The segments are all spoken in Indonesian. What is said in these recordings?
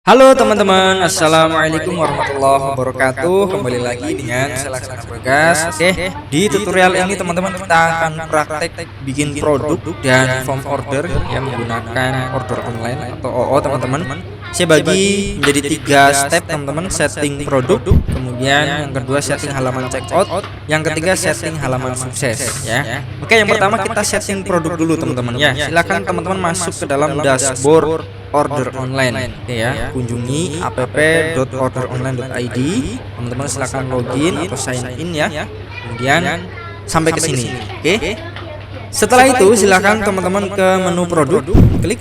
Halo teman-teman, assalamualaikum warahmatullahi wabarakatuh. Kembali lagi dengan saya Laksana Bagas. Oke, di tutorial ini teman-teman kita akan praktek bikin produk dan form order yang menggunakan order online atau OO teman-teman. Saya bagi menjadi 3 step teman-teman: setting produk, kemudian yang kedua setting halaman checkout, yang ketiga setting halaman sukses ya. Oke, yang pertama kita setting produk dulu teman-teman ya. Silakan teman-teman masuk ke dalam dashboard order online. Oke ya, kunjungi app.orderonline.id. Teman-teman silakan login atau sign in ya. Kemudian sampai ke sini. Oke. Setelah itu silakan teman-teman ke menu produk, klik.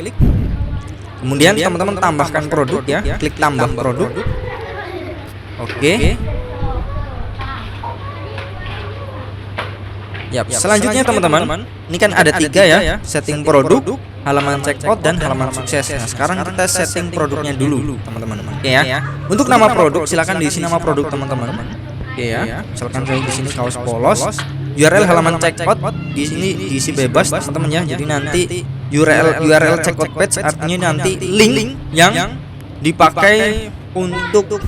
Kemudian teman-teman tambahkan produk ya, klik tambah produk. Oke. Yap, selanjutnya teman-teman, ini kan ada 3 ya, setting produk, halaman checkout dan halaman sukses. Nah, sekarang kita setting produknya dulu, teman-teman. Oke ya. Untuk nama produk silakan diisi nama produk teman-teman. Oke ya. Misalkan saya di sini kaos polos. URL halaman checkout di sini diisi bebas, teman-teman ya. Jadi nanti URL checkout page artinya nanti link yang dipakai untuk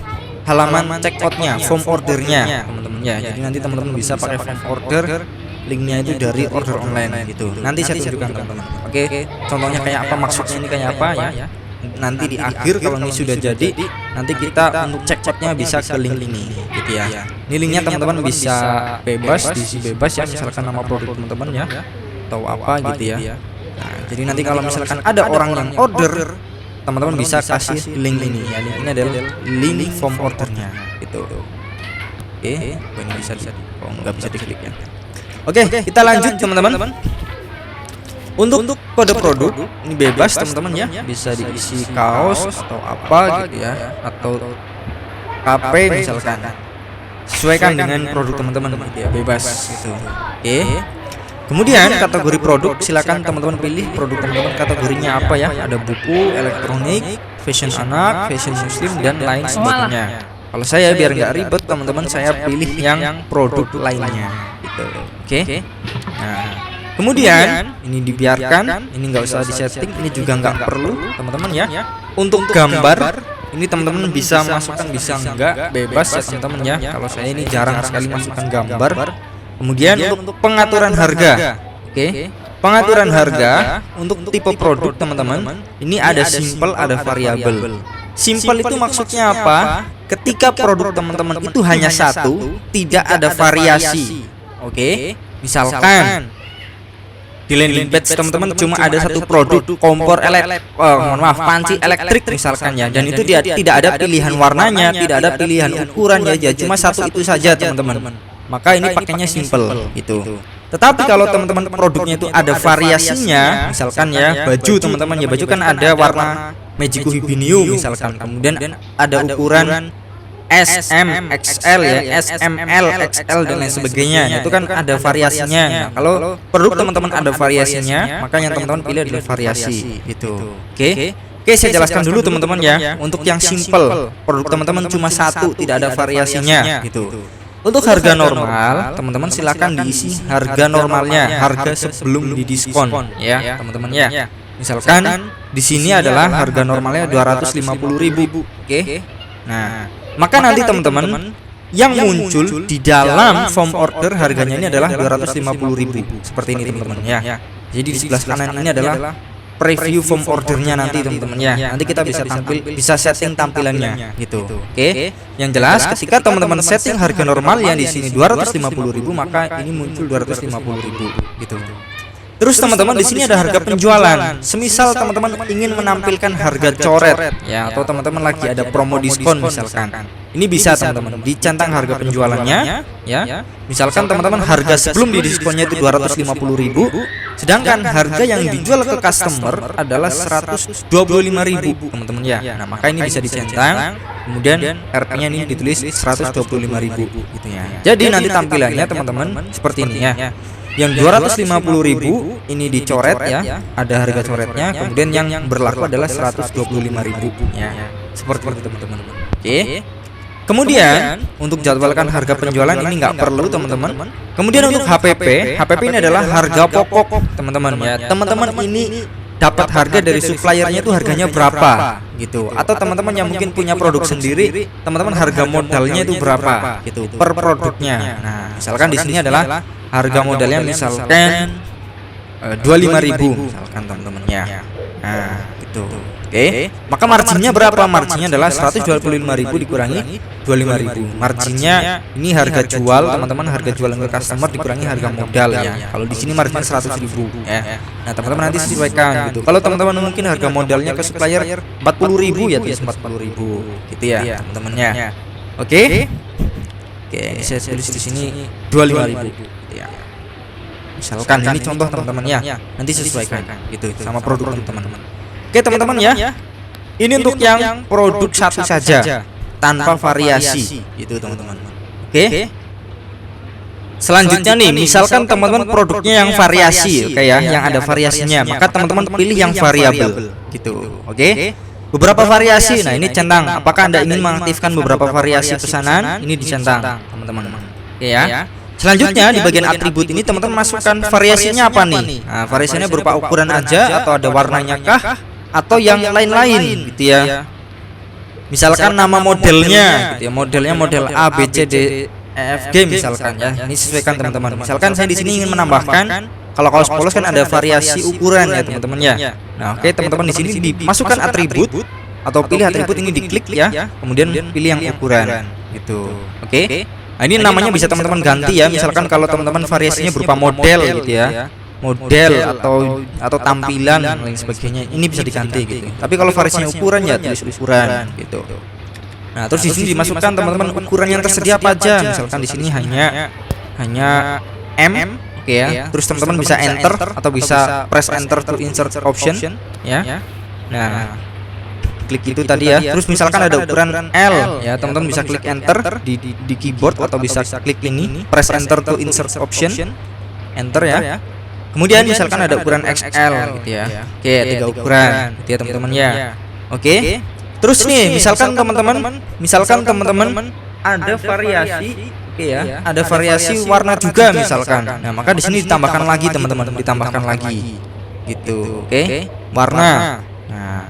halaman checkoutnya, form ordernya, teman-teman ya. Jadi nanti teman-teman bisa pakai form order, linknya itu dari order online gitu. Nanti saya tunjukkan teman-teman. Oke, contohnya kayak apa, maksudnya ini kayak apa ya. Nanti di akhir kalau ini sudah jadi, nanti kita untuk checkoutnya bisa ke link ini gitu ya. Ini linknya teman-teman bisa bebas, diisi bebas ya, misalkan nama produk teman-teman ya, atau apa gitu ya. Nah, jadi nanti kalau misalkan ada orang yang order, teman-teman bisa kasih link ini ya. Link ini adalah link form ordernya gitu. Oke, ini bisa nggak bisa diklik ya. Oke, kita lanjut teman-teman. Untuk kode produk ini bebas teman-teman ya, bisa diisi kaos atau apa gitu ya, atau KP misalkan. Sesuaikan dengan produk teman-teman gitu ya, bebas gitu. Oke. Kemudian kategori produk silakan teman-teman pilih produk teman-teman kategorinya apa ya. Ada buku, elektronik, fashion anak, fashion muslim dan lain sebagainya. Kalau saya biar nggak ribet teman-teman, saya pilih yang produk lainnya gitu. Oke. Nah, kemudian ini dibiarkan, ini nggak usah disetting, ini juga nggak perlu teman-teman ya. Untuk gambar ini teman-teman bisa masukkan, bisa enggak, bebas ya teman-teman ya. Kalau saya ini jarang sekali masukkan gambar. Kemudian untuk pengaturan harga, oke, pengaturan harga untuk tipe produk teman-teman, ini ada simple, ada variabel. Simple itu maksudnya apa? Ketika produk teman-teman itu hanya satu, tidak ada variasi. Oke, misalkan di landing page teman-teman cuma ada satu produk kompor panci elektrik misalkan ya, dan itu dia tidak ada pilihan warnanya, tidak ada pilihan ukuran ya, cuma satu itu saja teman-teman. Maka ini pakainya simple gitu. Tetapi kalau teman-teman produknya itu ada variasinya, misalkan ya baju teman-teman ya, baju kan ada warna Magico Hibinium misalkan, kemudian ada ukuran SM, XL ya, SML, XL dan lain sebagainya. Itu kan ada variasinya. Nah, kalau produk teman-teman ada variasinya, maka yang teman-teman pilih adalah variasi gitu. Oke, saya jelaskan dulu teman-teman ya. Untuk yang simple, produk teman-teman cuma satu, tidak ada variasinya gitu. Untuk harga normal, teman-teman silakan diisi harga normalnya, harga sebelum didiskon ya, teman-teman ya. Misalkan di sini adalah harga normalnya 250.000. Oke. Nah, maka nanti teman-teman yang muncul di dalam form order harganya ini adalah 250.000 seperti ini teman-teman ya. Jadi di sebelah kanan ini adalah preview form ordernya nanti teman-teman ya. Nanti kita bisa setting tampilannya gitu. Oke. Yang jelas ketika teman-teman setting harga normal yang di sini 250.000, maka ini muncul 250.000 gitu. Terus teman-teman di sini ada harga penjualan. Semisal teman-teman ingin menampilkan harga coret ya, atau teman-teman lagi ada promo diskon misalkan. Ini bisa teman-teman dicentang harga penjualannya ya. Misalkan teman-teman harga sebelum didiskonnya itu 250.000, sedangkan harga yang dijual ke customer adalah 125.000 teman-teman ya. Nah, maka ini bisa dicentang, kemudian RP-nya ini ditulis 125.000 gitu ya. Jadi nanti tampilannya teman-teman seperti ini ya. Yang 250.000 ini dicoret ya, ada harga coretnya, kemudian yang berlaku adalah 125.000 ya. Seperti itu teman-teman. Oke. Kemudian untuk jadwalkan harga penjualan ini nggak perlu teman-teman. Kemudian untuk HPP ini adalah harga pokok teman-teman ya. Teman-teman ini dapat harga dari suppliernya itu harganya berapa gitu. Atau teman-teman yang mungkin punya produk sendiri, teman-teman harga modalnya itu berapa gitu per produknya. Nah, misalkan di sini adalah harga modalnya misalkan 25.000 misalkan teman-teman ya. Nah, gitu. Oke. Maka marginnya berapa? Marginnya adalah 125.000 dikurangi 25.000. Marginnya ini harga jual teman-teman, harga jual ke customer dikurangi harga modal ya. Kalau di sini margin 100.000 ya. Nah, teman-teman nanti sesuaikan gitu. Kalau teman-teman mungkin harga modalnya ke supplier 40.000 ya tulis 40.000 gitu ya, teman-temannya. Oke. Oke, ini saya tulis di sini 25.000 ya. Misalkan ini contoh teman-teman ya. Nanti sesuaikan gitu sama produk teman-teman. Oke teman-teman ya, ini untuk yang produk satu saja tanpa variasi gitu teman-teman. Oke. Selanjutnya nih, misalkan teman-teman produknya yang variasi, oke ya, yang ada variasinya, maka teman-teman pilih yang variabel gitu. Oke. Beberapa variasi. Nah, ini centang. Apakah Anda ingin mengaktifkan beberapa variasi pesanan? Ini dicentang teman-teman. Oke ya. Selanjutnya di bagian atribut ini teman-teman masukkan variasinya apa nih? Nah, variasinya berupa ukuran aja atau ada warnanya kah? Atau yang lain-lain gitu ya. Misalkan nama modelnya gitu ya, modelnya model A B C D E F G misalkan ya. Ini sesuaikan teman-teman. Misalkan saya di sini ingin menambahkan, kalau kaos polos kan ada variasi ukuran ya teman-teman ya. Nah, oke teman-teman, di sini dimasukkan atribut atau pilih atribut ini, diklik ya, kemudian pilih yang ukuran gitu. Oke. Nah, ini namanya bisa teman-teman ganti ya. Misalkan kalau teman-teman variasinya berupa model gitu ya, model atau tampilan dan lain sebagainya, ini bisa diganti gitu. Tapi kalau variasinya ukuran ya tulis ukuran gitu. Nah, terus di sini dimasukkan teman-teman ukuran yang tersedia apa aja. Misalkan di sini hanya M, oke ya. Terus teman-teman bisa enter atau bisa press enter to insert option ya. Nah, klik itu tadi ya. Terus misalkan ada ukuran L ya, teman-teman bisa klik enter di keyboard atau bisa klik ini press enter to insert option, enter ya. Kemudian misalkan ada ukuran XL gitu ya. Oke, 3 ukuran gitu ya teman-teman ya. Oke. Terus nih, misalkan teman-teman ada variasi, oke ya, ada variasi warna juga misalkan. Nah, maka di sini ditambahkan lagi teman-teman, ditambahkan lagi gitu. Oke. Warna. Nah,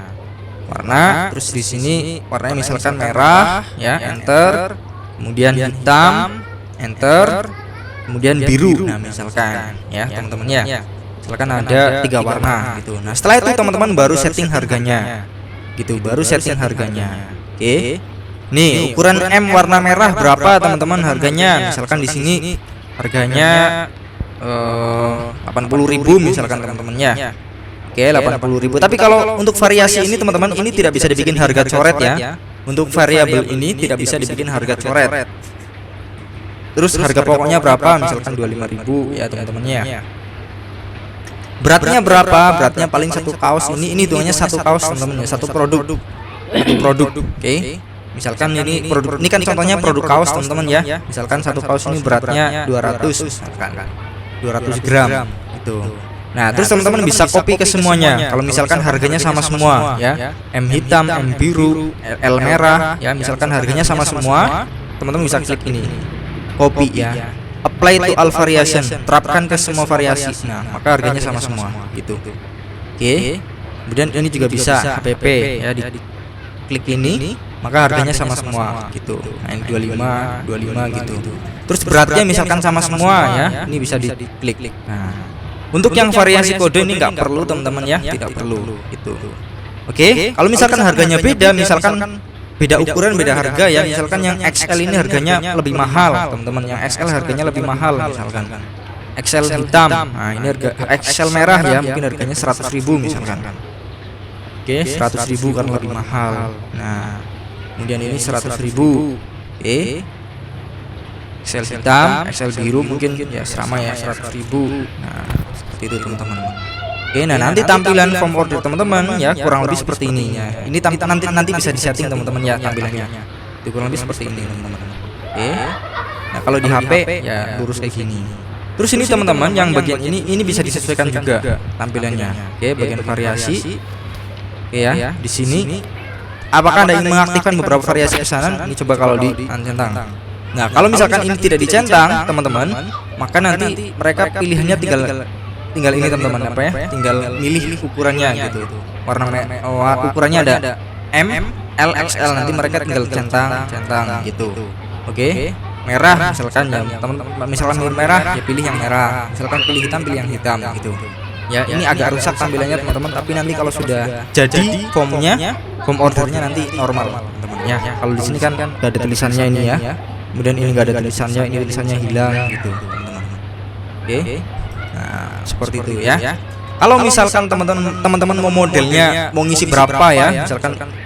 warna, terus di sini warnanya misalkan merah ya, enter. Kemudian hitam, enter. Kemudian biru. Nah, misalkan ya teman-teman ya. Misalkan ada 3 warna gitu. Nah, setelah itu teman-teman baru setting harganya. Gitu, baru setting harganya. Oke. Nih, ukuran M warna merah berapa teman-teman harganya? Misalkan di sini harganya 80.000 misalkan teman-teman ya. Oke, 80.000. Tapi kalau untuk variasi ini teman-teman, ini tidak bisa dibikin harga coret ya. Untuk variabel ini tidak bisa dibikin harga coret. Terus harga pokoknya berapa? Misalkan 25.000 ya teman-temannya. Beratnya berapa? Beratnya paling satu kaos ini hitungannya satu kaos teman-teman ya, satu produk. Oke. Misalkan ini produk, ini kan contohnya produk kaos teman-teman ya. Misalkan satu kaos ini beratnya 200 misalkan 200 gram gitu. Nah, terus teman-teman bisa copy ke semuanya. Kalau misalkan harganya sama semua ya. M hitam, M biru, L merah ya, misalkan harganya sama semua, teman-teman bisa klik ini. Copy ya, apply to all variation, terapkan ke semua variasi. Nah, maka harganya sama semua gitu. Oke. Kemudian ini juga bisa HPP ya, di klik ini, maka harganya sama semua gitu. Nah, ini 25 gitu. Terus beratnya misalkan sama semua ya, ini bisa diklik. Nah, untuk yang variasi kode ini nggak perlu teman-teman ya, tidak perlu gitu. Oke. Kalau misalkan harganya beda, misalkan beda ukuran, beda harga ya. Misalkan yang XL ini harganya lebih mahal, teman-teman. Yang XL harganya lebih mahal misalkan. XL hitam. Nah, ini harga XL merah ya, mungkin harganya 100.000 misalkan. Oke, 100.000 karena lebih mahal. Nah, kemudian ini 100.000. Oke. XL hitam, XL biru mungkin ya sama ya, 100.000. Nah, seperti itu teman-teman. Oke, nah nanti tampilan form order teman-teman ya kurang lebih seperti ini ya. Ini nanti bisa disetting teman-teman ya tampilannya. Itu kurang lebih seperti ini teman-teman. Oke. Nah, kalau di HP ya lurus kayak gini. Terus ini teman-teman yang bagian ini bisa disesuaikan juga tampilannya. Oke, bagian variasi. Oke ya, di sini apakah Anda ingin mengaktifkan beberapa variasi pesanan? Ini coba kalau dicentang. Nah, kalau misalkan ini tidak dicentang teman-teman, maka nanti mereka pilihannya tinggal tinggal ini teman-teman apa ya? Tinggal milih ukurannya gitu. Ukurannya ada M, L, XL, nanti mereka tinggal centang gitu. Oke. Merah misalkan ya, teman-teman misalkan merah ya pilih yang merah. Misalkan pilih hitam pilih yang hitam gitu. Ya, ini agak rusak tampilannya teman-teman, tapi nanti kalau sudah jadi formnya, form ordernya nanti normal teman-teman ya. Kalau di sini kan gak ada tulisannya ini ya. Kemudian ini gak ada tulisannya, ini tulisannya hilang gitu teman-teman. Oke. Nah, seperti itu ya. Kalau misalkan teman-teman mau modelnya mau ngisi berapa ya,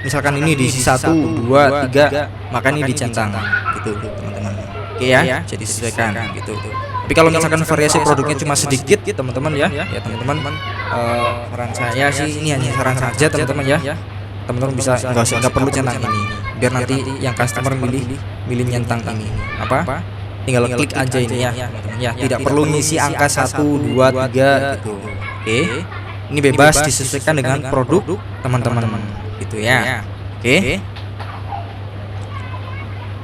misalkan ini diisi 1, 2, 3, maka ini dicentang gitu teman-teman. Oke ya, jadi sesuaikan gitu. Tapi kalau misalkan variasi produknya cuma sedikit teman-teman ya teman-teman, saran saya sih ini hanya saran saja teman-teman ya. Teman-teman bisa nggak perlu centang ini, biar nanti yang customer milih nyentang ini apa? Tinggal klik aja ini ya teman-teman ya. Tidak perlu ngisi angka 1, 2, 3 gitu. Oke. Ini bebas disesuaikan dengan produk teman-teman gitu ya. Oke.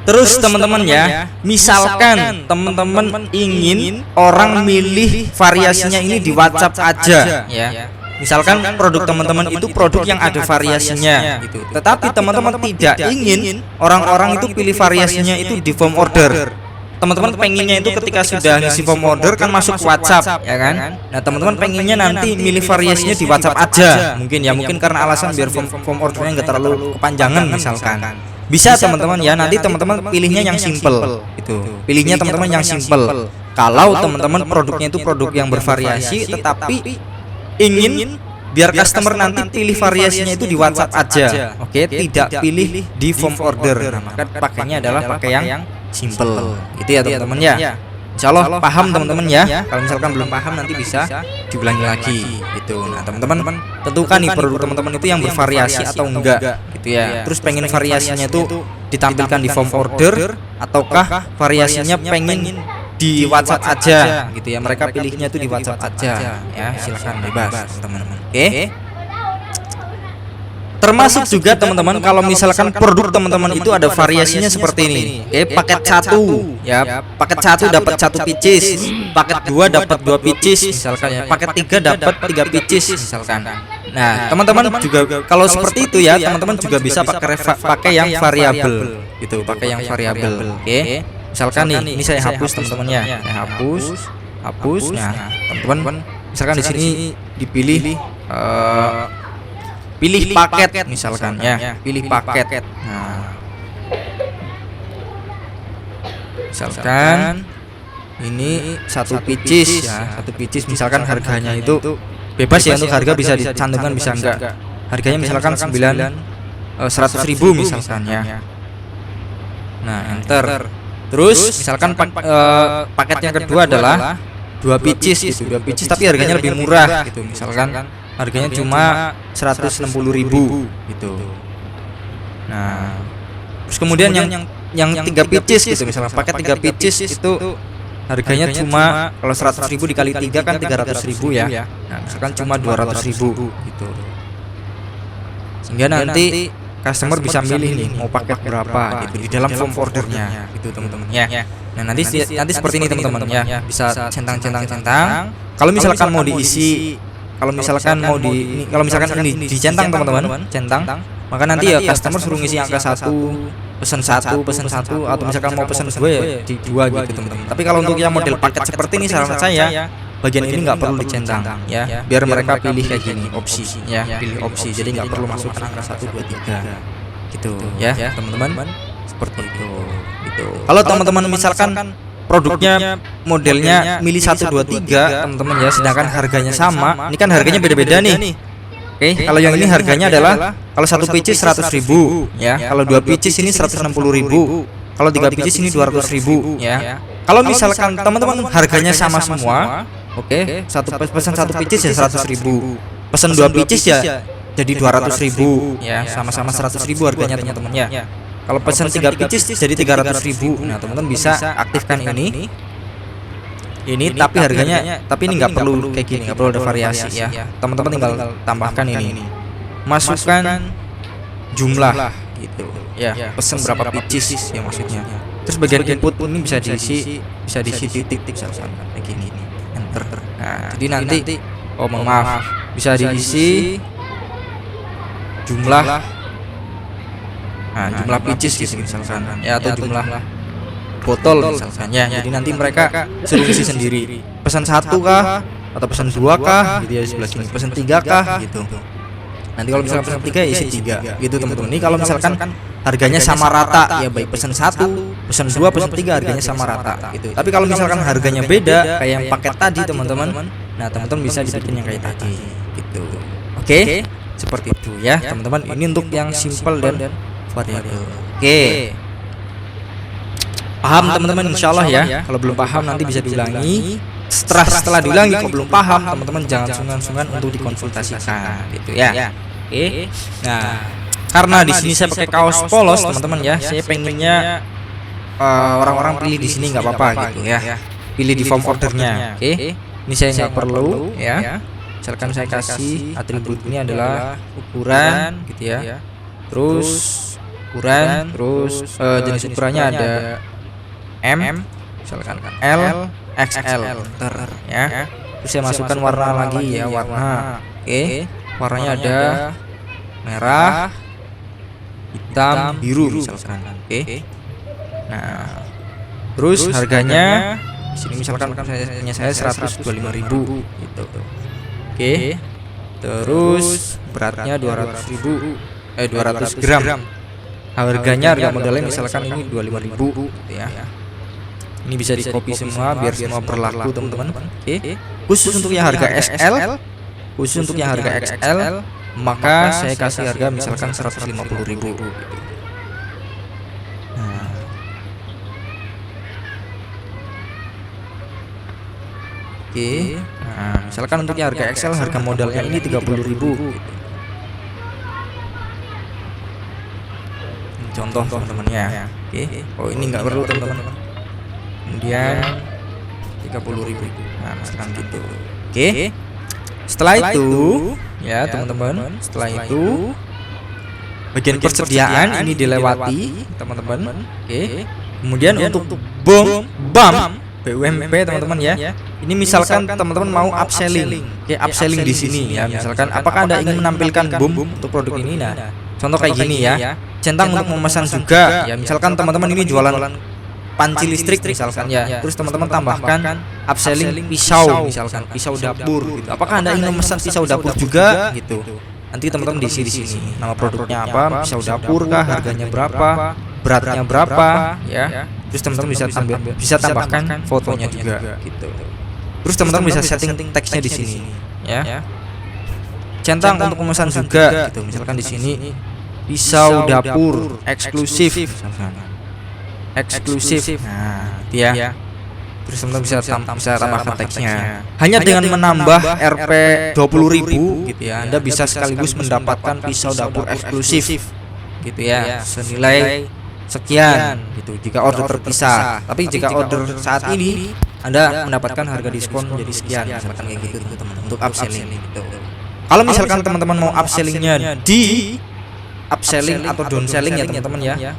Terus teman-teman ya, misalkan teman-teman ingin orang milih variasinya ini di WhatsApp aja ya. Misalkan produk teman-teman itu produk yang ada variasinya gitu. Tetapi teman-teman tidak ingin orang-orang itu pilih variasinya itu di form order. Teman-teman pengennya itu ketika sudah ngisi form order kan masuk WhatsApp ya kan. Nah teman-teman pengennya nanti milih variasinya di WhatsApp aja. Mungkin karena alasan biar form ordernya nggak terlalu kepanjangan misalkan. Bisa teman-teman ya, nanti teman-teman pilihnya yang simple gitu. Pilihnya teman-teman yang simple. Kalau teman-teman produknya itu produk yang bervariasi tetapi ingin biar customer nanti pilih variasinya itu di WhatsApp aja. Oke, tidak pilih di form order. Nah, maka pakainya adalah pakai yang simple. Itu ya teman-teman ya. Insya Allah paham teman-teman ya. Kalau misalkan belum paham nanti bisa diulangi lagi gitu. Nah teman-teman tentukan nih produk teman-teman itu yang bervariasi atau enggak gitu ya. Terus pengen variasinya itu ditampilkan di form order ataukah variasinya pengen di WhatsApp aja gitu ya. Mereka pilihnya itu di WhatsApp aja ya. Silakan bebas teman-teman. Oke. Termasuk juga teman-teman kalau misalkan produk teman-teman itu ada variasinya seperti ini. Oke, paket 1 ya, paket 1 dapat 1 pieces, paket 2 dapat 2 pieces misalkan ya, paket 3 dapat 3 pieces misalkan. Nah, teman-teman juga kalau seperti itu ya, teman-teman juga bisa pakai yang variabel gitu, pakai yang variabel. Oke. Misalkan nih, ini saya hapus teman-teman ya. Saya hapus. Nah, teman-teman misalkan di sini dipilih pilih paket misalkan ya, pilih paket. Nah, misalkan ini 1 pieces ya, 1 pieces misalkan harganya itu bebas ya, untuk harga bisa dicantumkan bisa enggak. Harganya misalkan 100.000 misalkan ya. Nah, enter. Terus misalkan paket yang kedua adalah 2 pieces gitu, 2 pieces tapi harganya lebih murah gitu, misalkan harganya cuma 160.000 gitu. Nah, terus kemudian yang 3 pieces gitu, misalnya paket 3 pieces itu harganya cuma kalau 100.000 dikali 3 kan 300.000 ya. Nah, misalkan cuma 200.000 gitu. Sehingga nanti customer bisa milih nih mau paket berapa gitu di dalam form ordernya gitu teman-teman ya. Nah, nanti seperti ini teman-teman ya. Bisa centang. Kalau misalkan mau diisi, kalau misalkan ini dicentang teman-teman, centang, maka nanti ya customer suruh ngisi angka 1, pesen 1, atau misalkan mau pesen 2 ya di 2 gitu teman-teman. Tapi kalau untuk yang model paket seperti ini saran saya bagian ini nggak perlu dicentang ya, biar mereka pilih kayak gini opsi ya, pilih opsi, jadi nggak perlu masukkan angka 1, 2, 3 gitu ya teman-teman, seperti itu gitu. Kalau teman-teman misalkan produknya modelnya milih 1, 2, 3 teman-teman ya, sedangkan harganya sama, ini kan harganya beda-beda nih. Oke, kalau yang ini harganya adalah kalau 1 pieces 100.000 ya, kalau 2 pieces ini 160.000, kalau 3 pieces ini 200.000 ya. Kalau misalkan teman-teman harganya sama semua, oke, pesan 1 pieces ya 100.000, pesan 2 pieces ya jadi 200.000 ya, sama-sama 100.000 harganya teman-teman ya. Kalau pesan 3 pieces jadi 300.000. Nah, teman-teman bisa aktifkan ini, tapi harganya, tapi ini nggak perlu kayak gini, nggak perlu ada variasi ya. Teman-teman tinggal tambahkan ini, masukkan jumlah gitu ya, pesan berapa pieces ya maksudnya. Terus bagian input ini bisa diisi titik misalkan kayak gini, enter. Nah, jadi nanti maaf, bisa diisi jumlah jumlah pieces gitu misalkan ya, atau jumlah botol misalkan ya. Jadi nanti mereka suruh isi sendiri, pesan 1 kah atau pesan 2 kah gitu ya, di sebelah sini pesan 3 kah gitu. Nanti kalau misalkan pesan 3 isi 3 gitu teman-teman. Ini kalau misalkan harganya sama rata ya, baik pesan 1, pesan 2, pesan 3 harganya sama rata gitu. Tapi kalau misalkan harganya beda kayak yang paket tadi teman-teman, nah teman-teman bisa dibikin yang kayak tadi gitu. Oke, seperti itu ya teman-teman. Ini untuk yang simple dan variabel. Oke, paham teman-teman insyaallah ya. Kalau belum paham nanti bisa diulangi. Setelah diulangi kalau belum paham teman-teman jangan sungkan-sungkan untuk dikonsultasikan gitu ya. Oke. Nah, karena di sini saya pakai kaos polos teman-teman ya, saya pengennya orang-orang pilih di sini nggak apa-apa gitu ya, pilih di form ordernya. Oke, ini saya nggak perlu ya. Misalkan saya kasih atribut ini adalah ukuran gitu ya, terus ukuran, terus jenis ukurannya ada M, misalkan L, XL ya. Terus saya masukkan warna lagi ya, warna. Oke, warnanya ada merah, hitam, biru misalkan. Oke. Nah, terus harganya di sini misalkan punya saya 125.000 gitu. Oke. Terus beratnya 200 gram. Harga modalnya misalkan ini 25.000 gitu ya. Ini bisa di copy semua biar semua berlaku teman-teman. Oke. Khusus untuk yang harga XL, maka saya kasih harga misalkan 150.000. Nah. Oke. Nah, misalkan untuk yang harga XL harga modalnya ini 30.000 gitu. Contoh teman-teman ya. Oke. Oh, ini nggak perlu teman-teman. Kemudian 30.000. Nah, misalkan gitu. Oke. Setelah itu ya teman-teman, setelah itu bagian persediaan ini dilewati teman-teman. Oke. Kemudian untuk BUMP teman-teman ya. Ini misalkan teman-teman mau upselling. Oke, upselling di sini ya. Misalkan apakah Anda ingin menampilkan BUMP untuk produk ini? Nah, contoh kayak gini ya. Centang untuk memesan juga ya. Misalkan teman-teman ini jualan panci listrik misalkan ya. Terus teman-teman tambahkan upselling pisau misalkan, pisau dapur gitu. Apakah Anda ingin memesan pisau dapur juga gitu? Nanti teman-teman diisi di sini. Nama produknya apa? Pisau dapur kah? Harganya berapa? Beratnya berapa? Ya. Terus teman-teman bisa tambahkan fotonya juga gitu. Terus teman-teman bisa setting teksnya di sini ya. Centang untuk memesan juga gitu. Misalkan di sini pisau dapur eksklusif misalkan. Nah, ya. Terus teman-teman bisa tambahkan teksnya. Hanya dengan menambah Rp 20.000 gitu ya, Anda bisa sekaligus mendapatkan pisau dapur eksklusif gitu ya, senilai sekian gitu jika order terpisah. Tapi jika order saat ini Anda mendapatkan harga diskon jadi sekian misalkan kayak gitu teman-teman untuk upselling gitu. Kalau misalkan teman-teman mau upsellingnya di upselling atau downselling ya teman-teman ya.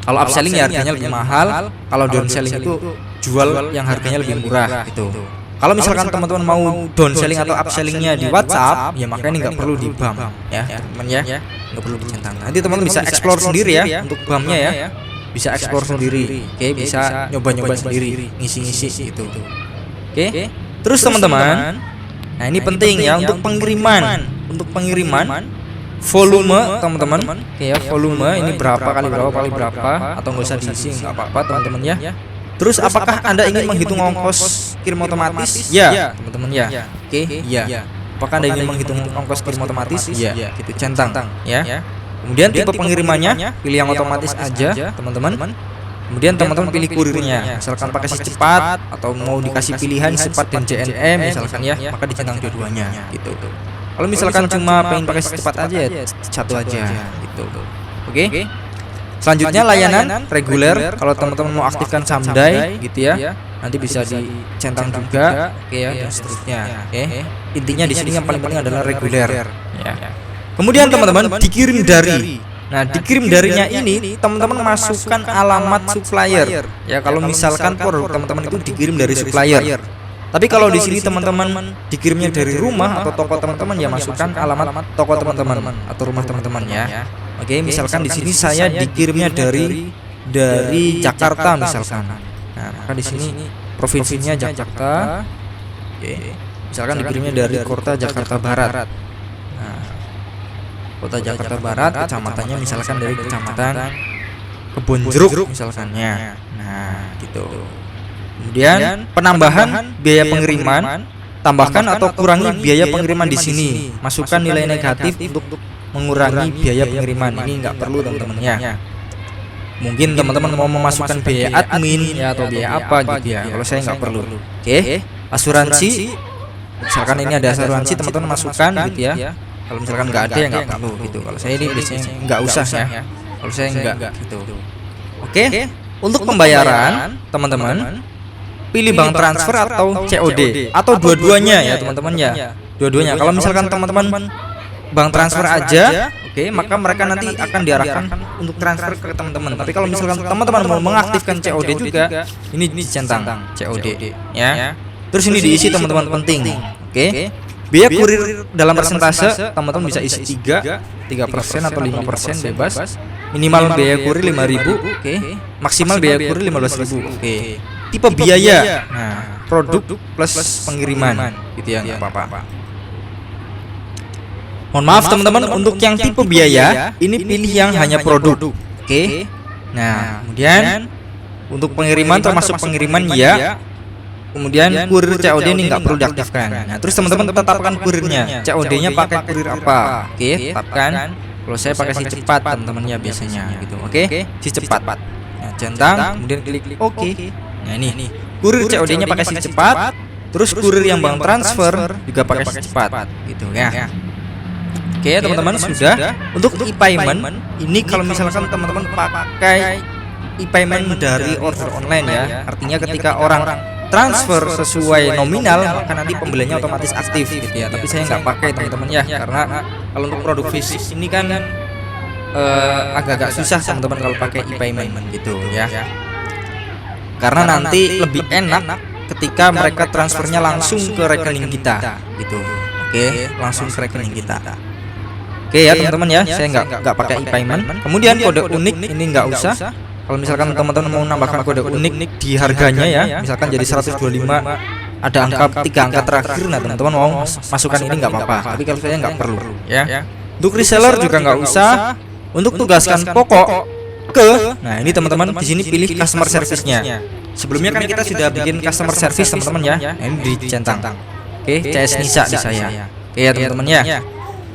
Kalau upselling ya harganya lebih mahal, kalau downselling itu jual yang harganya lebih murah gitu. Kalau misalkan teman-teman mau downselling atau upsellingnya di WhatsApp, ya makanya ini nggak perlu di BUMP ya teman ya, nggak perlu dicentang. Nanti teman-teman bisa explore sendiri ya untuk BUMP-nya ya, bisa explore sendiri, oke, bisa nyoba-nyoba sendiri, ngisi-ngisi gitu. Oke, terus teman-teman, nah ini penting ya untuk pengiriman, volume teman-teman ya, volume ini berapa kali berapa atau nggak usah diisi nggak apa-apa teman-teman ya. Terus apakah Anda ingin menghitung ongkos kirim otomatis? Ya teman-teman ya. Oke, ya. Apakah Anda ingin menghitung ongkos kirim otomatis? Ya, gitu, centang ya. Kemudian tipe pengirimannya pilih yang otomatis aja teman-teman. Kemudian teman-teman pilih kurirnya, misalkan pakai cepat atau mau dikasih pilihan cepat dan JNE misalkan ya, maka dicentang dua-duanya gitu. Kalau misalkan cuma pengen pakai cepat aja ya satu aja gitu. Oke. Selanjutnya layanan reguler. Kalau teman-teman mau aktifkan Samdai gitu ya, nanti bisa dicentang juga, oke ya, dan seterusnya. Oke. Intinya di sini yang paling penting adalah reguler. Ya. Kemudian teman-teman dikirim dari. Nah, dikirim darinya ini teman-teman masukkan alamat supplier. Ya, kalau misalkan produk teman-teman itu dikirim dari supplier. Tapi kalau di sini teman-teman dikirimnya dari rumah atau toko teman-teman, ya masukkan alamat toko teman-teman atau rumah teman-teman ya. Oke, misalkan di sini saya dikirimnya dari Jakarta misalkan. Nah, maka di sini provinsinya Jakarta. Oke. Misalkan dikirimnya dari kota Jakarta Barat. Nah, kota Jakarta Barat, kecamatannya misalkan dari kecamatan Kebonjeruk misalkannya. Nah, gitu. Kemudian penambahan biaya pengiriman, tambahkan atau kurangi biaya pengiriman di sini. Masukkan nilai negatif untuk mengurangi biaya pengiriman. Ini nggak perlu teman-teman ya. Mungkin teman-teman mau memasukkan biaya admin ya atau biaya apa gitu ya. Kalau saya nggak perlu. Oke. Asuransi, misalkan ini ada asuransi, teman-teman masukkan gitu ya. Kalau misalkan nggak ada ya nggak perlu gitu. Kalau saya ini biasanya nggak usah ya. Kalau saya nggak gitu. Oke. Untuk pembayaran teman-teman pilih bank transfer atau COD atau dua-duanya ya teman-teman ya. Dua-duanya. Kalau misalkan teman-teman bank transfer aja, oke, maka mereka nanti akan diarahkan untuk transfer ke teman-teman. Tapi kalau misalkan teman-teman mau mengaktifkan COD juga, ini dicentang COD ya. Terus ini diisi teman-teman penting. Oke. Biaya kurir dalam persentase teman-teman bisa isi 3% atau 5% bebas. Minimal biaya kurir 5.000, oke. Maksimal biaya kurir 15.000, oke. Tipe biaya, nah, produk plus pengiriman gitu ya, nggak apa-apa. Mohon maaf teman-teman, untuk yang tipe biaya ini pilih yang hanya produk, oke. Nah, kemudian untuk pengiriman termasuk pengiriman ya. Kemudian kurir COD ini nggak perlu diaktifkan. Nah, terus teman-teman tetapkan kurirnya. COD-nya pakai kurir apa? Oke, tetapkan. Kalau saya pakai si cepat teman-teman ya biasanya gitu. Oke, si cepat. Nah, centang, kemudian klik oke. Nah, ini kurir COD-nya pakai si cepat. Terus kurir yang bank transfer juga pakai si cepat gitu ya. Oke, teman-teman sudah. Untuk e-payment ini kalau misalkan teman-teman pakai e-payment dari order online ya. Artinya ketika orang transfer sesuai nominal maka nanti pembeliannya otomatis aktif gitu ya. Tapi saya nggak pakai teman-teman ya, karena kalau untuk produk fisik ini kan agak-agak susah teman-teman kalau pakai e-payment gitu ya. Karena nanti lebih enak ketika mereka transfernya langsung ke rekening kita gitu. Oke, langsung ke rekening kita. Oke ya teman-teman ya, saya nggak pakai e-payment. Kemudian kode unik ini nggak usah. Kalau misalkan teman-teman mau menambahkan kode unik di harganya ya, misalkan jadi 125, ada angka 3 angka terakhir, nah teman-teman mau masukkan ini nggak apa-apa. Tapi kalau saya nggak perlu ya. Untuk reseller juga nggak usah. Untuk tugaskan pokok ke, nah ini teman-teman di sini pilih customer service-nya. Sebelumnya kan kita sudah bikin customer service teman-teman ya. Nah, ini dicentang. Oke, CS Nisa di saya. Oke ya teman-teman ya.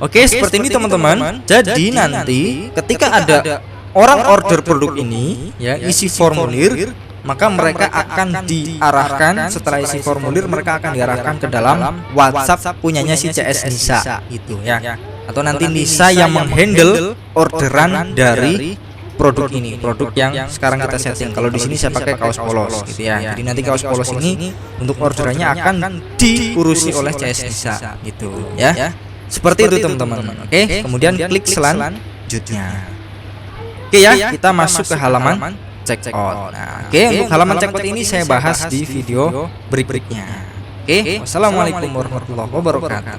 Oke, seperti ini teman-teman. Jadi nanti ketika ada orang order produk ini ya, isi formulir, maka mereka akan diarahkan. Setelah isi formulir mereka akan diarahkan ke dalam WhatsApp punyanya si CS Nisa gitu ya. Atau nanti Nisa yang menghandle orderan dari produk ini, produk yang sekarang kita setting. Kalau di sini saya pakai kaos polos gitu ya. Jadi nanti kaos polos ini untuk orderannya akan diurusi oleh CS Nisa gitu ya. Seperti itu teman-teman. Oke, kemudian klik selanjutnya. Oke ya, kita masuk ke halaman checkout. Nah, oke, untuk halaman checkout ini saya bahas di video berikutnya. Oke, wassalamualaikum warahmatullahi wabarakatuh.